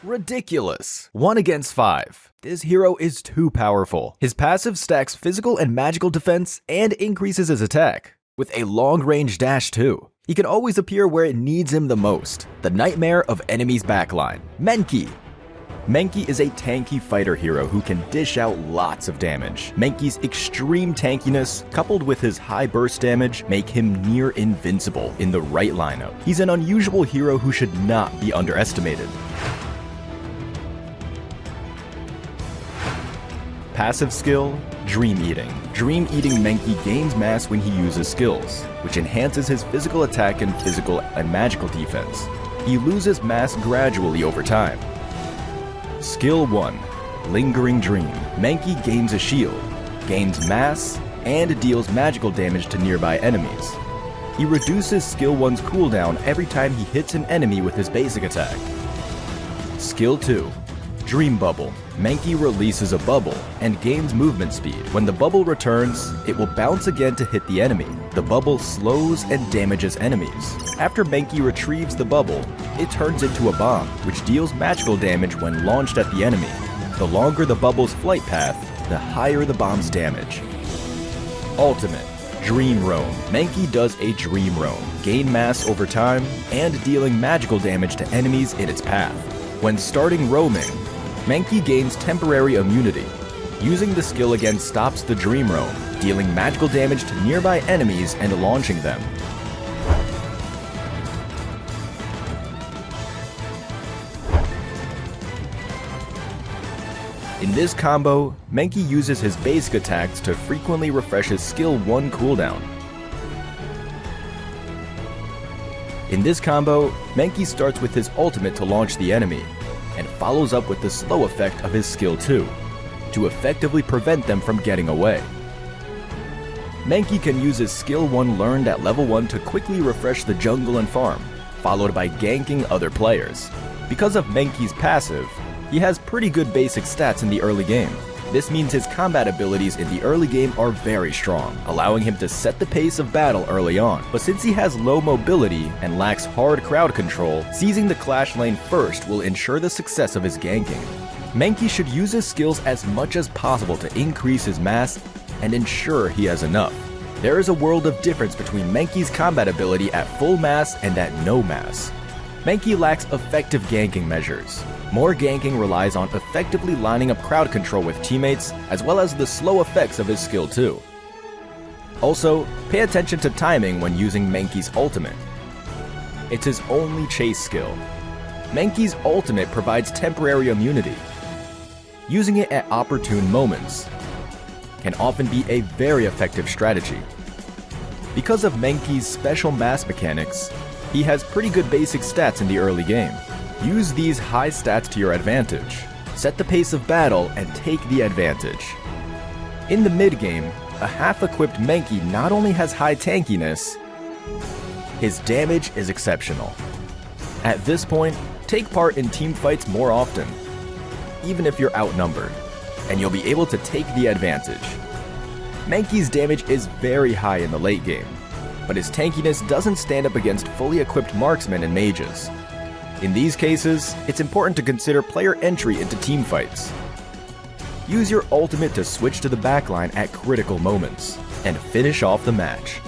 Ridiculous. 1 against 5. This hero is too powerful. His passive stacks physical and magical defense and increases his attack, with a long-range dash too. He can always appear where it needs him the most. The nightmare of enemies' backline. Menki. Menki is a tanky fighter hero who can dish out lots of damage. Menki's extreme tankiness, coupled with his high burst damage, make him near invincible in the right lineup. He's an unusual hero who should not be underestimated. Passive skill, Dream Eating. Dream Eating Menki gains mass when he uses skills, which enhances his physical attack and physical and magical defense. He loses mass gradually over time. Skill 1. Lingering Dream. Menki gains a shield, gains mass, and deals magical damage to nearby enemies. He reduces Skill 1's cooldown every time he hits an enemy with his basic attack. Skill 2. Dream Bubble. Menki releases a bubble and gains movement speed. When the bubble returns, it will bounce again to hit the enemy. The bubble slows and damages enemies. After Menki retrieves the bubble, it turns into a bomb, which deals magical damage when launched at the enemy. The longer the bubble's flight path, the higher the bomb's damage. Ultimate. Dream Roam. Menki does a Dream Roam, gain mass over time, and dealing magical damage to enemies in its path. When starting roaming, Menki gains temporary immunity. Using the skill again stops the Dream Roam, dealing magical damage to nearby enemies and launching them. In this combo, Menki uses his basic attacks to frequently refresh his Skill 1 cooldown. In this combo, Menki starts with his ultimate to launch the enemy, and follows up with the slow effect of his Skill 2, to effectively prevent them from getting away. Menki can use his Skill 1 learned at level 1 to quickly refresh the jungle and farm, followed by ganking other players. Because of Menki's passive, he has pretty good basic stats in the early game. This means his combat abilities in the early game are very strong, allowing him to set the pace of battle early on. But since he has low mobility and lacks hard crowd control, seizing the clash lane first will ensure the success of his ganking. Menki should use his skills as much as possible to increase his mass and ensure he has enough. There is a world of difference between Menki's combat ability at full mass and at no mass. Menki lacks effective ganking measures. More ganking relies on effectively lining up crowd control with teammates, as well as the slow effects of his Skill 2. Also, pay attention to timing when using Menki's ultimate. It's his only chase skill. Menki's ultimate provides temporary immunity. Using it at opportune moments can often be a very effective strategy. Because of Menki's special mass mechanics, he has pretty good basic stats in the early game. Use these high stats to your advantage. Set the pace of battle and take the advantage. In the mid-game, a half-equipped Menki not only has high tankiness, his damage is exceptional. At this point, take part in team fights more often, even if you're outnumbered, and you'll be able to take the advantage. Menki's damage is very high in the late game, but his tankiness doesn't stand up against fully equipped marksmen and mages. In these cases, it's important to consider player entry into team fights. Use your ultimate to switch to the backline at critical moments, and finish off the match.